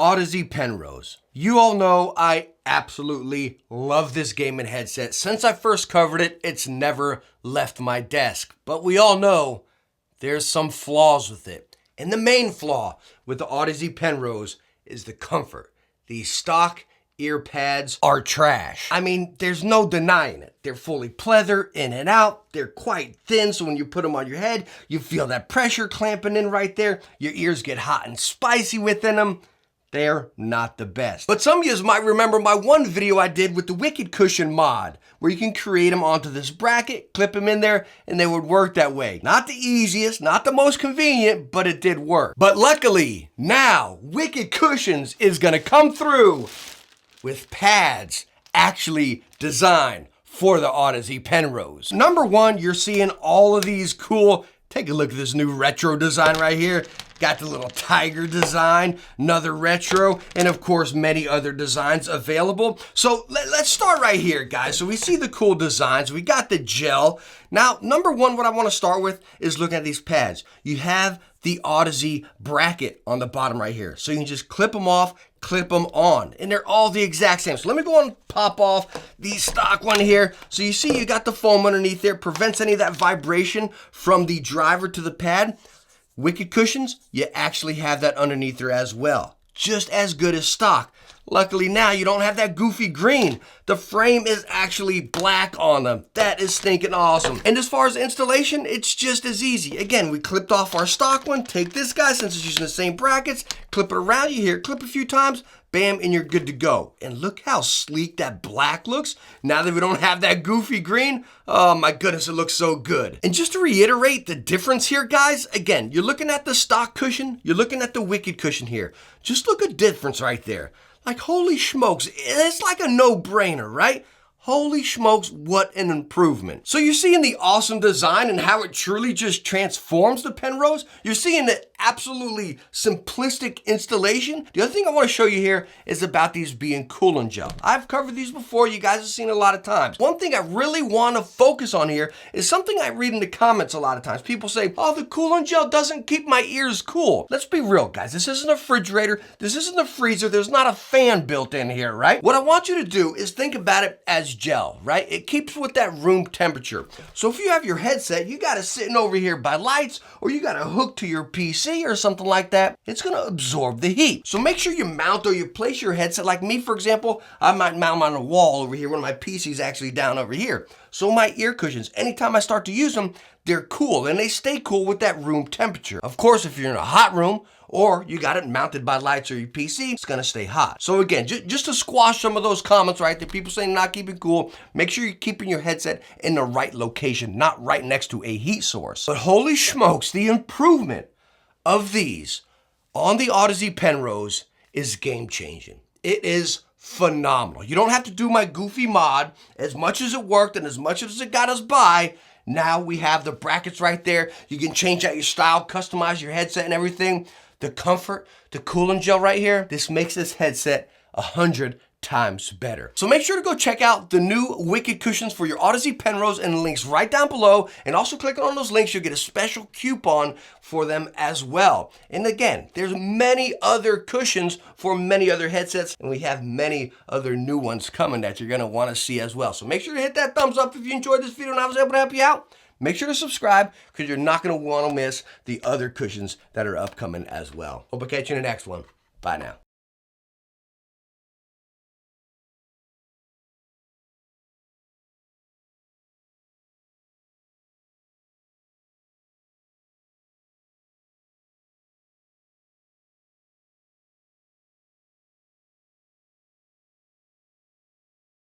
Audeze Penrose. You all know I absolutely love this gaming headset. Since I first covered it, it's never left my desk. But we all know there's some flaws with it. And the main flaw with the Audeze Penrose is the comfort. These stock ear pads are trash. I mean, there's no denying it. They're fully pleather, in and out. They're quite thin, so when you put them on your head, you feel that pressure clamping in right there. Your ears get hot and spicy within them. They're not the best. But some of you might remember my one video I did with the Wicked Cushion mod, where you can create them onto this bracket, clip them in there, and they would work that way. Not the easiest, not the most convenient, but it did work. But luckily, now Wicked Cushions is gonna come through with pads actually designed for the Audeze Penrose. Number one, you're seeing all of these cool, take a look at this new retro design right here. Got the little tiger design, another retro, and of course many other designs available. So let's start right here, guys. So we see the cool designs. We got the gel. Now, number one, what I want to start with is looking at these pads. You have the Audeze bracket on the bottom right here. So you can just clip them off, clip them on, and they're all the exact same. So let me go and pop off the stock one here. So you see you got the foam underneath there, prevents any of that vibration from the driver to the pad. Wicked Cushions, you actually have that underneath there as well. Just as good as stock. Luckily now you don't have that goofy green. The frame is actually black on them. That is stinking awesome. And as far as installation, it's just as easy. Again, we clipped off our stock one. Take this guy, since it's using the same brackets, clip it around. You hear it clip a few times, bam, and you're good to go. And look how sleek that black looks. Now that we don't have that goofy green, oh my goodness, it looks so good. And just to reiterate the difference here, guys, again, you're looking at the stock cushion, you're looking at the Wicked Cushion here. Just look at difference right there. Like, holy smokes, it's like a no-brainer, right? Holy smokes, what an improvement. So you're seeing the awesome design and how it truly just transforms the Penrose. You're seeing the absolutely simplistic installation. The other thing I want to show you here is about these being cooling gel. I've covered these before. You guys have seen a lot of times. One thing I really want to focus on here is something I read in the comments a lot of times. People say, oh, the cooling gel doesn't keep my ears cool. Let's be real, guys. This isn't a refrigerator. This isn't a freezer. There's not a fan built in here, right? What I want you to do is think about it as gel, right? It keeps with that room temperature. So if you have your headset, you got it sitting over here by lights, or you got it hooked to your PC or something like that, it's gonna absorb the heat. So make sure you mount or you place your headset, like me, for example, I might mount on a wall over here when my PC is actually down over here. So my ear cushions, anytime I start to use them, they're cool and they stay cool with that room temperature. Of course, if you're in a hot room, or you got it mounted by lights or your PC, it's gonna stay hot. So again, just to squash some of those comments, right, that people saying not keeping cool, make sure you're keeping your headset in the right location, not right next to a heat source. But holy smokes, the improvement of these on the Audeze Penrose is game changing. It is phenomenal. You don't have to do my goofy mod. As much as it worked and as much as it got us by, now we have the brackets right there. You can change out your style, customize your headset and everything. The comfort, the cooling gel right here, this makes this headset 100 times better. So make sure to go check out the new Wicked Cushions for your Audeze Penrose, and the links right down below. And also clicking on those links, you'll get a special coupon for them as well. And again, there's many other cushions for many other headsets, and we have many other new ones coming that you're gonna wanna see as well. So make sure to hit that thumbs up if you enjoyed this video and I was able to help you out. Make sure to subscribe, because you're not going to want to miss the other cushions that are upcoming as well. Hope I catch you in the next one. Bye now.